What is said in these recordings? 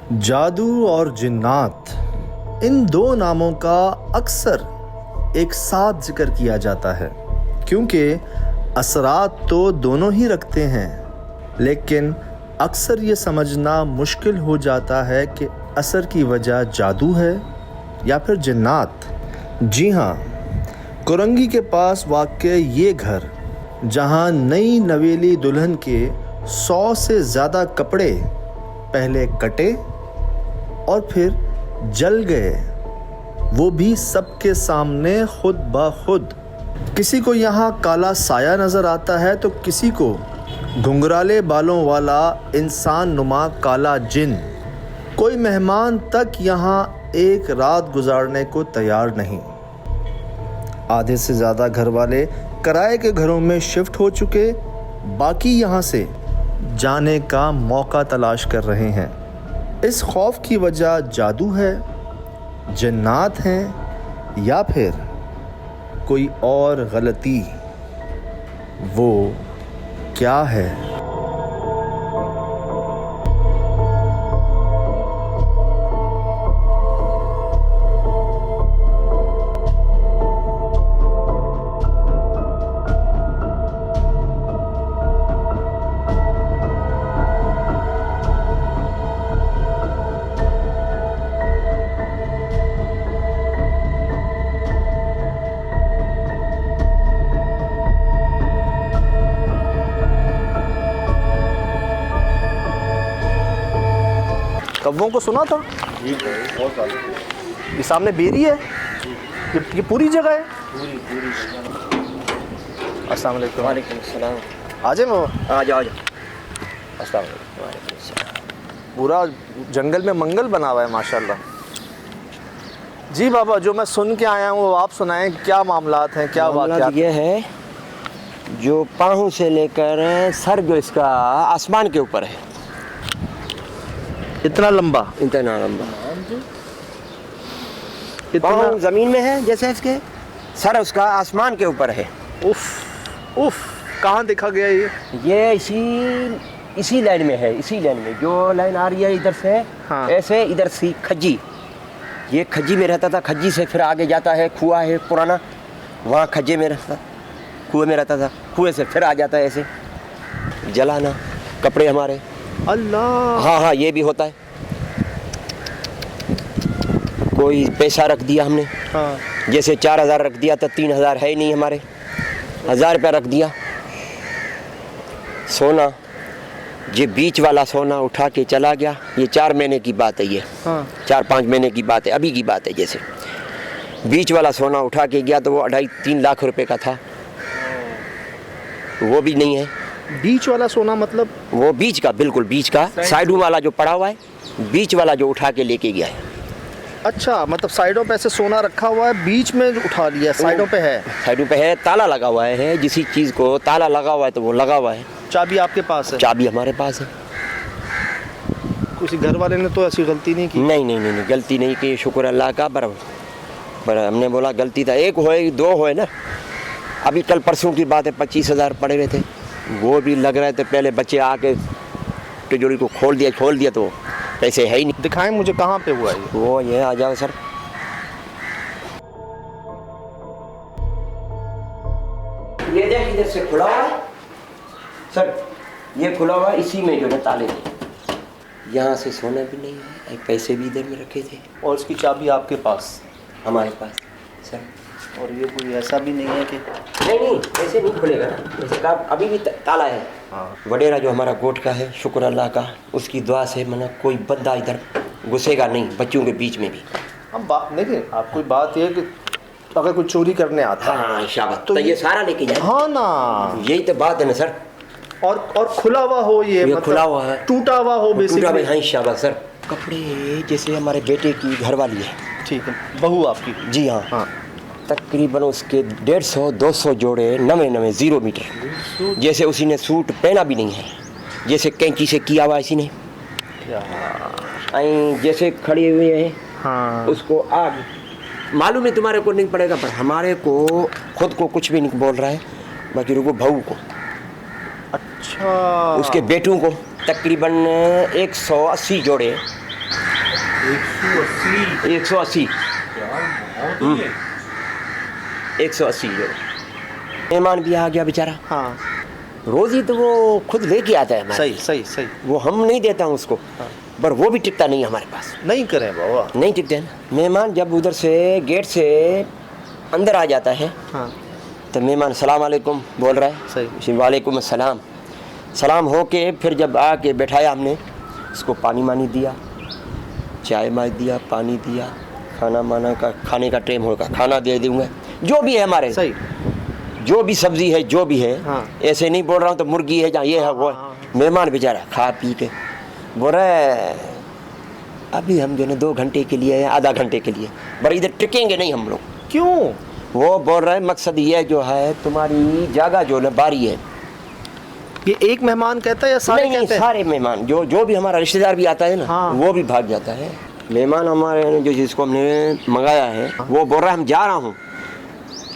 जादू और जिन्नात, इन दो नामों का अक्सर एक साथ जिक्र किया जाता है क्योंकि असरात तो दोनों ही रखते हैं, लेकिन अक्सर ये समझना मुश्किल हो जाता है कि असर की वजह जादू है या फिर जिन्नात। जी हाँ, कुरंगी के पास वाक़ ये घर, जहाँ नई नवेली दुल्हन के 100 से ज़्यादा कपड़े पहले कटे और फिर जल गए, वो भी सबके सामने खुद ब खुद। किसी को यहाँ काला साया नज़र आता है तो किसी को घुंघराले बालों वाला इंसान नुमा काला जिन। कोई मेहमान तक यहाँ एक रात गुजारने को तैयार नहीं। आधे से ज़्यादा घर वाले किराए के घरों में शिफ्ट हो चुके, बाकी यहाँ से जाने का मौका तलाश कर रहे हैं। इस खौफ की वजह जादू है, जिन्नात हैं या फिर कोई और गलती। वो क्या है? कव्वों को सुना था? ये सामने बेरी है, ये पूरी जगह है। अस्सलाम वालेकुम। वालेकुम सलाम। आ जाए बाबा। आ जाओ। अस्सलाम वालेकुम। पूरा जंगल में मंगल बना हुआ है माशाल्लाह। जी बाबा, जो मैं सुन के आया हूँ वो आप सुनाएं, क्या मामलात हैं, क्या वाक़यात? ये है जो पाँव से लेकर सर जो इसका आसमान के ऊपर है, इतना लंबा, इतना लंबा। इतना जमीन में है जैसे इसके, सर उसका आसमान के ऊपर है। उफ उफ, कहाँ देखा गया ये? इसी लाइन में है, इसी लाइन में जो लाइन आ रही है इधर से। हाँ। ऐसे इधर से खज्जी, ये खज्जी में रहता था, खज्जी से फिर आगे जाता है कुआं है पुराना, वहाँ खज्जे में रहता, कुएं में रहता था, कुएं से फिर आ जाता है ऐसे जलाना कपड़े हमारे। अल्लाह। हाँ, ये भी होता है। कोई पैसा रख दिया हमने, हाँ। जैसे 4000 रख दिया तो 3000 है ही नहीं हमारे, 1000 रुपया रख दिया। सोना, ये बीच वाला सोना उठा के चला गया। ये 4 महीने की बात है, ये हाँ। 4-5 महीने की बात है, अभी की बात है। जैसे बीच वाला सोना उठा के गया तो वो 2.5-3 लाख रुपए का था, वो भी नहीं है। बीच वाला सोना मतलब? वो बीच का, बिल्कुल बीच का, साइडों वाला जो पड़ा हुआ है, बीच वाला जो उठा के लेके गया है। अच्छा, मतलब साइडों पे ऐसे सोना रखा हुआ है, बीच में उठा लिया, साइडों पे है? साइडों पे है, ताला लगा हुआ है। जिस चीज़ को ताला लगा हुआ है तो वो लगा हुआ है। चाबी आपके पास है? चाबी हमारे पास है। किसी घर वाले ने तो ऐसी गलती नहीं की? नहीं, गलती नहीं की, शुक्र अल्लाह का। पर हमने बोला गलती था, एक होए दो होए ना। अभी कल परसों की बात है, 25,000 पड़े हुए थे, वो भी लग रहे थे। पहले बच्चे आके तिजोरी को खोल दिया तो पैसे है ही नहीं। दिखाएं मुझे कहाँ पे हुआ ये? वो ये आ जाओ सर। ये देख, इधर से खुला हुआ है सर, ये खुला हुआ है, इसी में जो है ताले थे। यहाँ से सोना भी नहीं है, पैसे भी इधर में रखे थे। और इसकी चाबी आपके पास? हमारे पास सर। और ये कोई ऐसा भी नहीं है कि? नहीं, ऐसे नहीं खुलेगा ना, ऐसे का अभी भी ताला है। हाँ। वडेरा जो हमारा गोट का है, शुक्र अल्लाह का, उसकी दुआ से मना कोई बंदा इधर घुसेगा नहीं, बच्चों के बीच में भी। हम बात देखिए, आप कोई बात ये कि अगर कोई चोरी करने आता है, हाँ शाबाश, तो ये सारा लेके जाए। हाँ ना, यही तो बात है ना सर। और खुला हुआ हो, ये मतलब खुला हुआ है, टूटा हुआ हो बेसिकली। हाँ शाबाश सर। कपड़े जैसे हमारे बेटे की घरवाली है, ठीक है, बहू आपकी? जी हाँ। हाँ। तकरीबन उसके 150-200 जोड़े नवे 0 मीटर। जैसे उसी ने सूट पहना भी नहीं है, जैसे कैंची से किया हुआ इसी ने। जैसे खड़ी हुई है। हाँ। उसको आग मालूम है, तुम्हारे को नहीं पड़ेगा, पर हमारे को खुद को कुछ भी नहीं बोल रहा है, बाकी रुको बहू को। अच्छा। उसके बेटों को तकरीबन 180 जोड़े 180 180 जो मेहमान भी आ गया बेचारा। हाँ रोजी तो वो खुद लेके आता है हमारे। सही सही सही। वो हम नहीं देता हूँ उसको, पर वो भी टिकता नहीं है हमारे पास। नहीं करें बाबा। नहीं टिकते हैं ना। मेहमान जब उधर से गेट से अंदर आ जाता है हाँ तो मेहमान सलाम वालेकुम बोल रहा है। सही। वालेकुम अस्सलाम। सलाम हो के फिर जब आके बैठाया हमने, उसको पानी मानी दिया, चाय मार दिया, पानी दिया, खाना माना का खाने का टाइम होगा, खाना दे दूँगा जो भी है हमारे। सही। जो भी सब्जी है जो भी है। हाँ। ऐसे नहीं बोल रहा हूँ तो मुर्गी है जहाँ ये है वो है। मेहमान बेचारा खा पी के बोल रहा है अभी हम जो है 2 घंटे के लिए या आधा घंटे के लिए, पर इधर टिकेंगे नहीं हम लोग। क्यों? वो बोल रहा है मकसद ये जो है तुम्हारी जगह जो है बारी है। ये एक मेहमान कहता है या सारे नहीं, कहते हैं? सारे मेहमान जो भी हमारा रिश्तेदार भी आता है ना। हाँ। वो भी भाग जाता है। मेहमान हमारे जो जिसको हमने मंगाया है वो बोल रहा है हम जा रहा हूँ,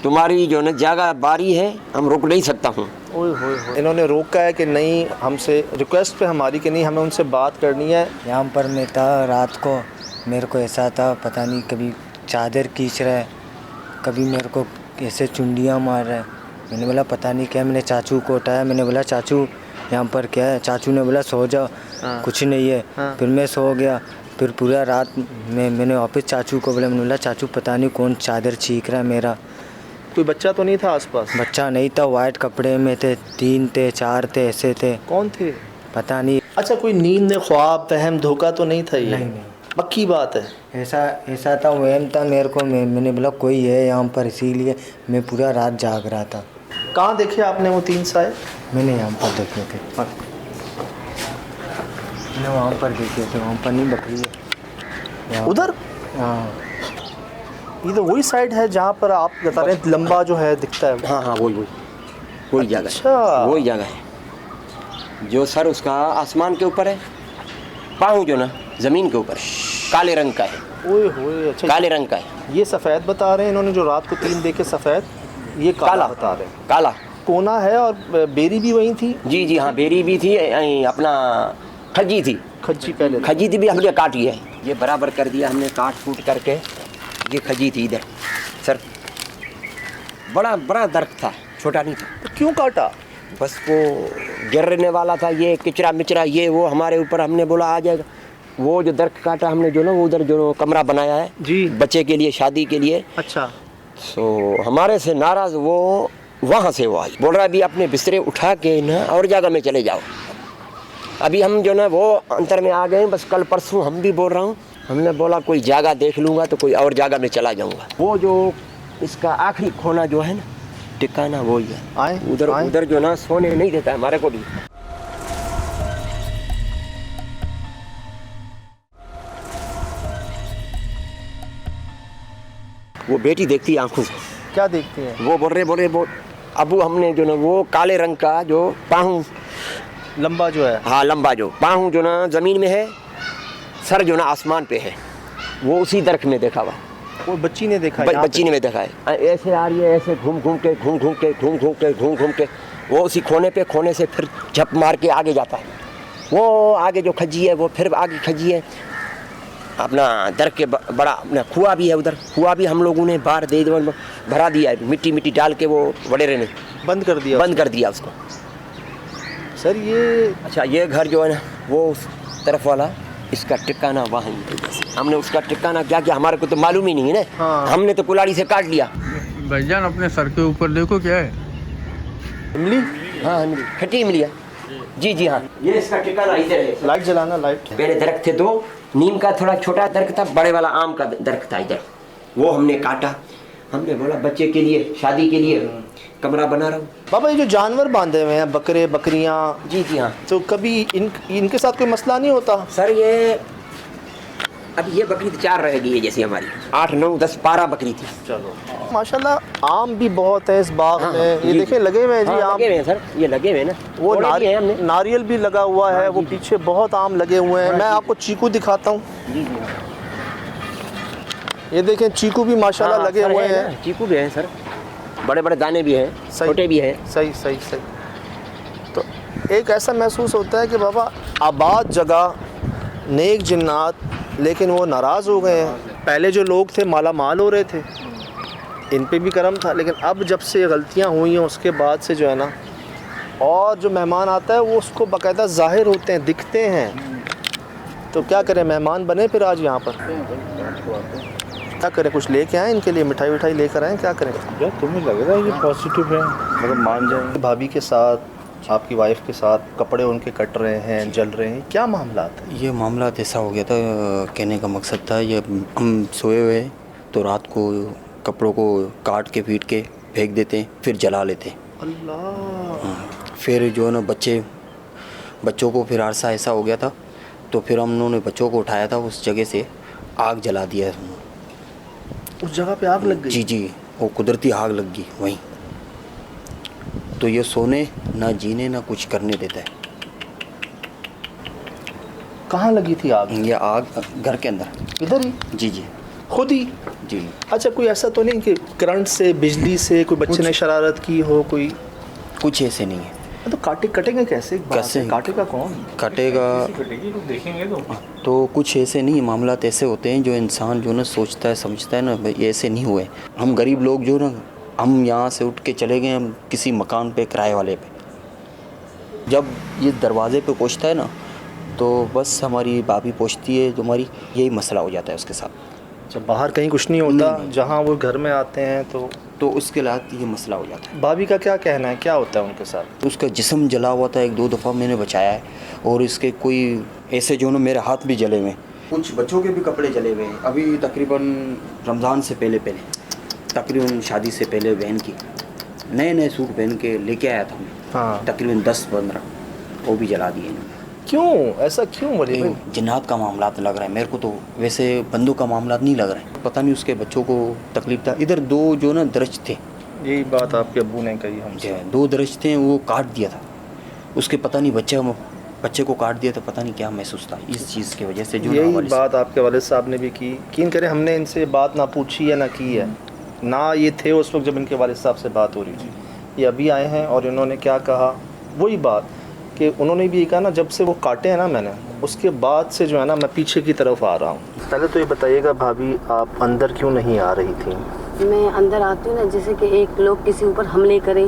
तुम्हारी जो है जगह बारी है, हम रुक नहीं सकता हूँ। ओए होए होए। इन्होंने रोका है कि नहीं, हमसे रिक्वेस्ट पे हमारी कि नहीं हमें उनसे बात करनी है। यहाँ पर मैं था रात को, मेरे को ऐसा था पता नहीं कभी चादर खींच रहा है, कभी मेरे को ऐसे चुंडियाँ मार रहा है। मैंने बोला पता नहीं क्या, मैंने चाचू को उठाया, मैंने बोला चाचू यहाँ पर क्या है? चाचू ने बोला सो जाओ। हाँ। कुछ नहीं है। हाँ। फिर मैं सो गया। फिर पूरा रात में मैंने वापस चाचू को बोला, मैंने बोला चाचू पता नहीं कौन चादर छींक रहा है मेरा। कोई बच्चा तो नहीं था आसपास? बच्चा नहीं था, वाइट कपड़े में थे, 3 थे 4 थे, ऐसे थे। कौन थे? पता नहीं। अच्छा, कोई नींद में ख्वाब वहम धोखा तो नहीं था ये? नहीं। पक्की बात है। ऐसा था, वहम था मेरे को। मैंने बोला कोई है यहाँ पर, इसीलिए मैं पूरा रात जाग रहा था। कहाँ देखे आपने वो 3 साए? मैंने यहाँ पर देखे थे, मैंने वहाँ पर देखे थे। वहाँ पर नहीं, बकरी है उधर? हाँ। ये तो वही साइड है जहाँ पर आप बता रहे हैं लंबा जो है दिखता है। हाँ हाँ वही जगह अच्छा। है। वही जगह है जो सर उसका आसमान के ऊपर है, पाँव जो ना ज़मीन के ऊपर काले रंग का है। ओए होए। अच्छा, काले रंग का है। ये सफ़ेद बता रहे हैं इन्होंने, जो रात को 3 देखे सफ़ेद, ये काला बता रहे हैं। काला कोना है और बेरी भी वही थी। जी हाँ, बेरी भी थी, अपना खजी थी। खज्जी पहले खजी थी भी हमने काटी है, ये बराबर कर दिया हमने काट फूट करके। ये खजी थी इधर सर, बड़ा दरख्त था, छोटा नहीं था। तो क्यों काटा? बस वो गिरने वाला था, ये किचरा मिचरा ये वो हमारे ऊपर, हमने बोला आ जाएगा। वो जो दरख्त काटा हमने जो ना, वो उधर जो कमरा बनाया है जी, बच्चे के लिए, शादी के लिए। अच्छा। तो हमारे से नाराज़ वो वहाँ से वो आई, बोल रहा है अभी अपने बिस्तरे उठा के ना और जगह में चले जाओ। अभी हम जो ना वो अंतर में आ गए। बस कल परसों हम भी बोल रहा हूँ, हमने बोला कोई जगह देख लूँगा तो कोई और जगह में चला जाऊँगा। वो जो इसका आखिरी खोना जो है ना, ठिकाना वही है। आए उधर जो ना सोने नहीं देता है हमारे को भी। वो बेटी देखती है आंखों से। क्या देखते हैं? वो बोल रहे अबू हमने जो ना वो काले रंग का जो पाँव लंबा जो है, हाँ लंबा जो पाँव जो ना ज़मीन में है, सर जो ना आसमान पे है, वो उसी दरख्त में देखा हुआ। वो बच्ची ने देखा? बच्ची ने देखा है। ऐसे आ रही है, ऐसे घूम घूम के वो उसी खोने से फिर झप मार के आगे जाता है। वो आगे जो खजी है वो फिर आगे खजी है, अपना दरख्त के बड़ा अपना कुआं भी है उधर। कुआं भी हम लोगों ने बाहर दे भरा दिया है, मिट्टी डाल के वो वडेरे ने बंद कर दिया उसको। सर ये अच्छा, ये घर जो है ना वो उस तरफ वाला, इसका ठिकाना वहाँ ही। हमने उसका ठिकाना क्या किया हमारे को तो मालूम ही नहीं है ना। हाँ। हमने तो कुल्हाड़ी से काट लिया। भाईजान अपने सर के ऊपर देखो क्या है? इमली? हाँ इमली, खट्टी इमली है। जी हाँ, ये इसका ठिकाना इधर है। लाइट जलाना, लाइट। पहले दरख्त थे 2, नीम का थोड़ा छोटा दरख्त था, बड़े वाला आम का दरख्त था इधर। वो हमने काटा। हमने बोला बच्चे के लिए, शादी के लिए कमरा बना रहा हूँ। बाबा, ये जो जानवर बांधे हुए हैं, बकरे बकरियाँ, जी हाँ, तो कभी इनके साथ कोई मसला नहीं होता? सर ये अब ये बकरी तो 4 रहेगी, ये जैसी हमारी 8 9 10 12 बकरी थी। चलो माशाल्लाह, आम भी बहुत है इस बाग हाँ, में। ये जी। देखें लगे हुए हैं जी, आम लगे हुए हैं सर, ये लगे हुए हैं ना। वो तोड़े भी हैं हमने। नारियल भी लगा हुआ है। वो पीछे बहुत आम लगे हुए हैं। मैं आपको चीकू दिखाता हूँ। जी। ये देखें, चीकू भी माशाल्लाह लगे हुए हैं। चीकू भी हैं सर, बड़े दाने भी हैं, सही। छोटे भी हैं। सही। तो एक ऐसा महसूस होता है कि बाबा आबाद जगह, नेक जिन्नात, लेकिन वो नाराज़ हो गए हैं। पहले जो लोग थे माला माल हो रहे थे, इन पे भी करम था, लेकिन अब जब से गलतियां हुई हैं उसके बाद से जो है ना, और जो मेहमान आता है वो उसको बाकायदा ज़ाहिर होते हैं, दिखते हैं। तो क्या करें, मेहमान बने फिर आज यहाँ पर, क्या करें, कुछ लेके आए इनके लिए, मिठाई विठाई लेकर आए, क्या करें? यार तुम्हें लग रहा है ये पॉजिटिव है, मतलब मान जाएंगे? भाभी के साथ, आपकी वाइफ के साथ कपड़े उनके कट रहे हैं, जल रहे हैं, क्या मामला है? ये मामला ऐसा हो गया था, कहने का मकसद था, ये हम सोए हुए तो रात को कपड़ों को काट के पीट के फेंक देते, फिर जला लेते। अल्लाह। फिर जो है ना बच्चों को फिर अरसा ऐसा हो गया था, तो फिर हम उन्होंने बच्चों को उठाया था, उस जगह से आग जला दिया। उस जगह पे आग लग गई? जी जी, वो कुदरती आग लग गई वहीं। तो ये सोने ना जीने ना कुछ करने देता है। कहाँ लगी थी आग? ये आग घर के अंदर। इधर ही? जी जी, खुद ही? जी। अच्छा, कोई ऐसा तो नहीं कि करंट से, बिजली से कोई बच्चे ने शरारत की हो? कोई कुछ ऐसे नहीं है। तो कटेंगे कैसे? कैसे काटेगा कौन? काटेगा देखेंगे तो कुछ ऐसे नहीं, मामला ऐसे होते हैं जो इंसान जो ना सोचता है समझता है ना, ये ऐसे नहीं हुए। हम गरीब लोग जो ना, हम यहाँ से उठ के चले गए हम किसी मकान पे, किराए वाले पे। जब ये दरवाजे पे पहुँचता है ना, तो बस हमारी भाभी पहुँचती है, तो हमारी यही मसला हो जाता है उसके साथ। जब बाहर कहीं कुछ नहीं होता, जहाँ वो घर में आते हैं तो उसके साथ ये मसला हो जाता है। भाभी का क्या कहना है, क्या होता है उनके साथ? उसका जिस्म जला हुआ था, 1-2 दफ़ा मैंने बचाया है, और इसके कोई ऐसे जो ना मेरे हाथ भी जले हुए, कुछ बच्चों के भी कपड़े जले हुए हैं। अभी तकरीबन रमज़ान से पहले तकरीबन शादी से पहले बहन की नए सूट पहन के लेके आया था मैं। हाँ। तकरीबन 10-15 वो भी जला दिए। क्यों ऐसा, क्यों वली भाई? जिन्नात का मामला लग रहा है मेरे को, तो वैसे बंदों का मामला नहीं लग रहा है, पता नहीं उसके बच्चों को तकलीफ था। इधर 2 जो ना दरज थे, यही बात आपके अब्बू ने कही हमसे। 2 दरज थे, वो काट दिया था उसके, पता नहीं बच्चे को काट दिया था, पता नहीं क्या महसूस था इस चीज़ की वजह से। जो यही बात आपके वालिद साहब ने भी की। यकीन करें, हमने इनसे बात ना पूछी है ना की है, ना ये थे उस वक्त जब इनके वालिद साहब से बात हो रही थी। ये अभी आए हैं और इन्होंने क्या कहा, वही बात कि उन्होंने भी ये कहा ना, जब से वो काटे हैं ना मैंने, उसके बाद से जो है ना मैं पीछे की तरफ आ रहा हूँ। पहले तो ये बताइएगा भाभी, आप अंदर क्यों नहीं आ रही थी? मैं अंदर आती हूँ ना, जैसे कि एक लोग किसी ऊपर हमले करे,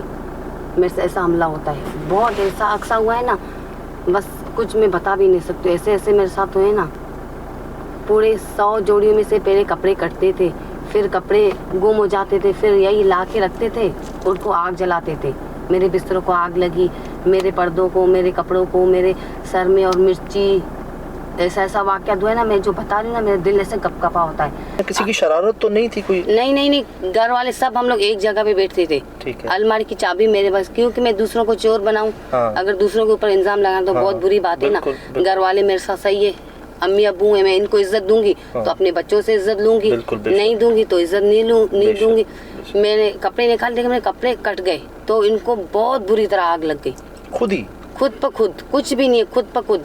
मेरे से ऐसा हमला होता है। बहुत ऐसा अक्सा हुआ है ना, बस कुछ मैं बता भी नहीं सकती। ऐसे मेरे साथ हुए ना, पूरे 100 जोड़ियों में से पहले कपड़े कटते थे, फिर कपड़े गुम हो जाते थे, फिर यही ला के रखते थे, उनको आग जलाते थे। मेरे बिस्तरों को आग लगी, मेरे पर्दों को, मेरे कपड़ों को, मेरे सर में और मिर्ची, ऐसा वाक़या हुआ है ना, मैं जो बता रही हूँ ना, मेरे दिल ऐसे कपकपा होता है। किसी की शरारत तो नहीं थी कोई? नहीं, घर वाले सब हम लोग एक जगह पे बैठते थे। ठीक है। अलमारी की चाबी मेरे पास, क्योंकि मैं दूसरों को चोर बनाऊं। हाँ। अगर दूसरों के ऊपर इल्जाम लगाना तो बहुत बुरी बात है ना। घर वाले मेरे साथ सही है, अम्मी अब्बू है, मैं इनको इज्जत दूंगी तो अपने बच्चों से इज्जत लूंगी, नहीं दूंगी तो इज्जत नहीं दूंगी। मैंने कपड़े निकाल दिए, मेरे कपड़े कट गए तो इनको बहुत बुरी तरह आग लग गई। खुद ही? खुद प खुद, कुछ भी नहीं है, खुद प खुद।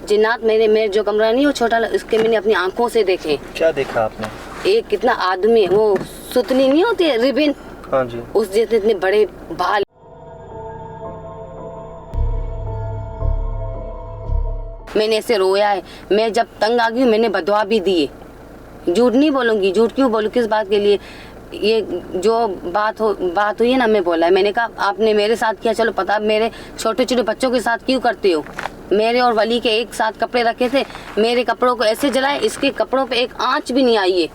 जिन्नात मेरे जो कमरा नहीं हो छोटा, इसके मैंने अपनी आंखों से देखे। क्या देखा आपने? एक कितना आदमी, वो सुतली नहीं होती है, रिबिन, हाँ जी, उस जैसे इतने बड़े बाल। मैंने ऐसे रोया है। मैं जब तंग आ गई मैंने बदवा भी दिए, झूठ नहीं बोलूंगी, झूठ क्यों बोलूं, किस बात के लिए। ये जो बात हुई है ना, मैं बोला है, मैंने कहा आपने मेरे साथ किया, चलो पता, मेरे छोटे छोटे बच्चों के साथ क्यों करते हो। मेरे और वली के एक साथ कपड़े रखे थे, मेरे कपड़ों को ऐसे जलाए, इसके कपड़ों पे एक आंच भी नहीं आई है।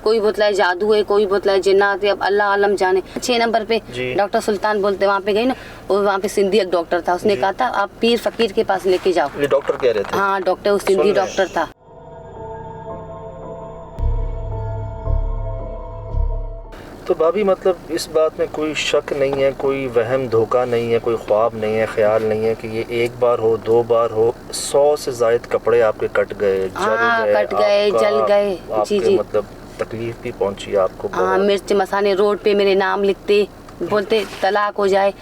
कोई बोतला जादू है, कोई बोतला जिन्नात है, अब अल्लाह आलम जाने। 6 नंबर पे डॉक्टर सुल्तान बोलते, वहाँ पे गई ना, और वहाँ पे सिंधी एक डॉक्टर था, उसने कहा था आप पीर फकीर के पास लेके जाओ। ये डॉक्टर कह रहे थे? हाँ डॉक्टर, वो सिंधी डॉक्टर था। तो भाभी मतलब इस बात में कोई शक नहीं है, कोई वहम धोखा नहीं है, कोई ख्वाब नहीं है, ख्याल नहीं है कि ये एक बार हो, 2 बार हो, 100 से ज्यादा कपड़े आपके कट गए, जल गए, जी, मतलब तकलीफ भी पहुंची आपको? हाँ, मिर्च मसाले रोड पे मेरे नाम लिखते, बोलते तलाक हो जाए।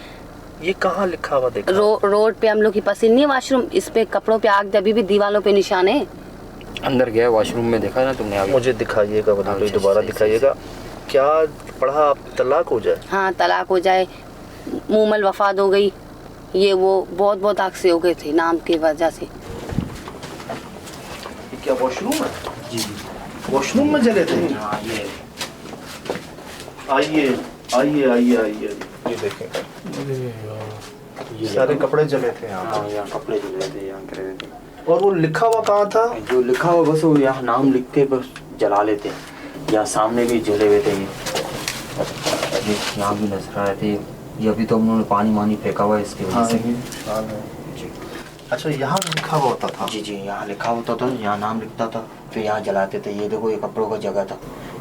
ये कहाँ लिखा हुआ देखा? रोड पे हम लोग की पसंद नहीं, वाशरूम, इस पे कपड़ों पे आग, अभी भी दीवालों पे निशान है। अंदर गया वॉशरूम में, देखा ना तुमने? मुझे दिखाइएगा, दोबारा दिखाइएगा। क्या पढ़ा आप? तलाक हो जाए? हाँ, तलाक हो जाए, मुमल वफात हो गई, ये वो बहुत हादसे हो गए थे नाम की वजह से। क्या वॉशरूम है? जी जी वॉशरूम में जले थे? हाँ ये आइए आइए आइए आइए, ये देखें सारे कपड़े जले थे यहाँ हाँ यहाँ कपड़े जल रहे थे, यहाँ गिरे हुए थे। पर। और वो लिखा हुआ कहाँ था? जो लिखा हुआ बस वो यहाँ नाम लिख के बस जला लेते हैं। यहाँ सामने भी जले हुए थे ये यहाँ भी नजर आ रहे थे। ये अभी तो उन्होंने पानी वानी फेंका हुआ है इसकी वजह से। जी अच्छा, यहाँ लिखा हुआ होता था? जी जी यहाँ लिखा होता था, यहाँ नाम लिखता था, फिर यहाँ जलाते थे। ये देखो ये कपड़ों का जगह था,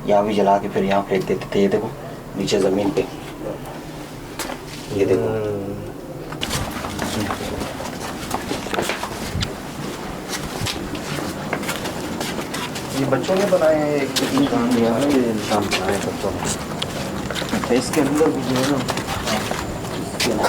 यहाँ भी जला के फिर यहाँ फेंक देते थे। ये देखो नीचे ज़मीन पे, ये देखो। ये बच्चों ने बनाए हैं? एक निशान बनाए बच्चों ने। इसके अंदर भी जो है ना